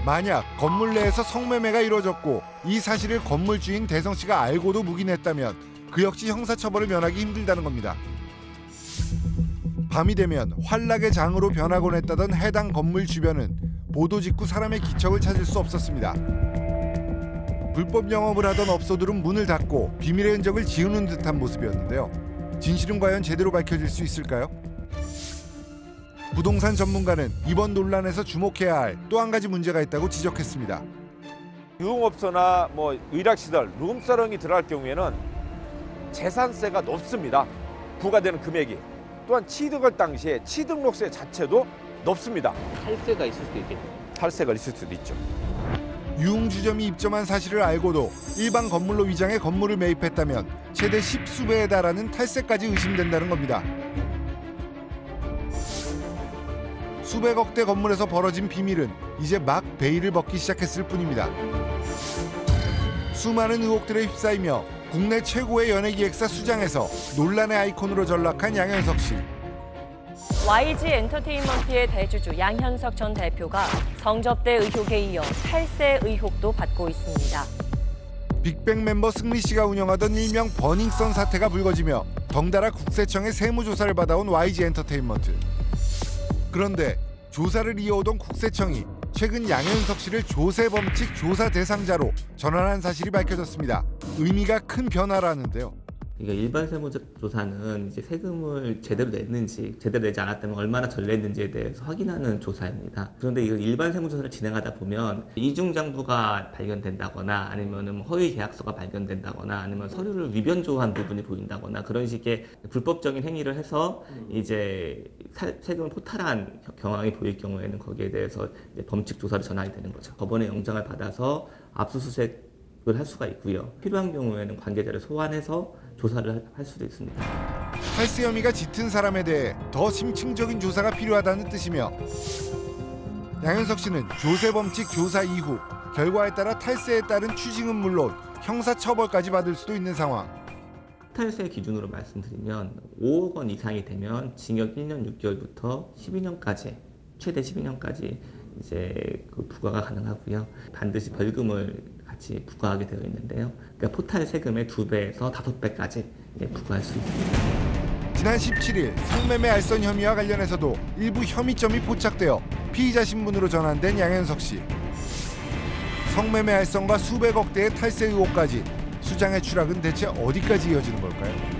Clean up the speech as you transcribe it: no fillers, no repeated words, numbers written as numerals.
만약 건물 내에서 성매매가 이루어졌고 이 사실을 건물주인 대성 씨가 알고도 묵인했다면 그 역시 형사처벌을 면하기 힘들다는 겁니다. 밤이 되면 환락의 장으로 변하곤 했다던 해당 건물 주변은 보도 직후 사람의 기척을 찾을 수 없었습니다. 불법 영업을 하던 업소들은 문을 닫고 비밀의 흔적을 지우는 듯한 모습이었는데요. 진실은 과연 제대로 밝혀질 수 있을까요? 부동산 전문가는 이번 논란에서 주목해야 할 또 한 가지 문제가 있다고 지적했습니다. 유흥업소나 의락시설, 룸사롱이 들어갈 경우에는 재산세가 높습니다. 부과되는 금액이. 또한 취득할 당시에 취득록세 자체도 높습니다. 탈세가 있을 수도 있겠네요. 탈세가 있을 수도 있죠. 유흥주점이 입점한 사실을 알고도 일반 건물로 위장해 건물을 매입했다면 최대 10수배에 달하는 탈세까지 의심된다는 겁니다. 수백억 대 건물에서 벌어진 비밀은 이제 막 베일을 벗기 시작했을 뿐입니다. 수많은 의혹들에 휩싸이며 국내 최고의 연예기획사 수장에서 논란의 아이콘으로 전락한 양현석 씨. YG 엔터테인먼트의 대주주 양현석 전 대표가 성접대 의혹에 이어 탈세 의혹도 받고 있습니다. 빅뱅 멤버 승리 씨가 운영하던 일명 버닝썬 사태가 불거지며 덩달아 국세청의 세무조사를 받아온 YG 엔터테인먼트. 그런데 조사를 이어오던 국세청이 최근 양현석 씨를 조세범칙 조사 대상자로 전환한 사실이 밝혀졌습니다. 의미가 큰 변화라는데요. 그러니까 일반 세무조사는 이제 세금을 제대로 냈는지, 제대로 내지 않았다면 얼마나 전례했는지에 대해서 확인하는 조사입니다. 그런데 이걸 일반 세무조사를 진행하다 보면 이중장부가 발견된다거나 아니면 허위 계약서가 발견된다거나 아니면 서류를 위변조한 부분이 보인다거나 그런 식의 불법적인 행위를 해서 이제 세금을 포탈한 경황이 보일 경우에는 거기에 대해서 이제 범칙 조사를 전환이 되는 거죠. 법원의 영장을 받아서 압수수색 할 수가 있고요. 필요한 경우에는 관계자를 소환해서 조사를 할 수도 있습니다. 탈세 혐의가 짙은 사람에 대해 더 심층적인 조사가 필요하다는 뜻이며 양현석 씨는 조세범칙 조사 이후 결과에 따라 탈세에 따른 추징은 물론 형사처벌까지 받을 수도 있는 상황. 탈세 기준으로 말씀드리면 5억 원 이상이 되면 징역 1년 6개월부터 12년까지 최대 12년까지 이제 그 부과가 가능하고요. 반드시 벌금을 같이 부과하게 되어 있는데요. 그러니까 포탈 세금의 2배에서 5배까지 부과할 수 있습니다. 지난 17일 성매매 알선 혐의와 관련해서도 일부 혐의점이 포착되어 피의자 신분으로 전환된 양현석 씨. 성매매 알선과 수백억 대의 탈세 의혹까지 수장의 추락은 대체 어디까지 이어지는 걸까요?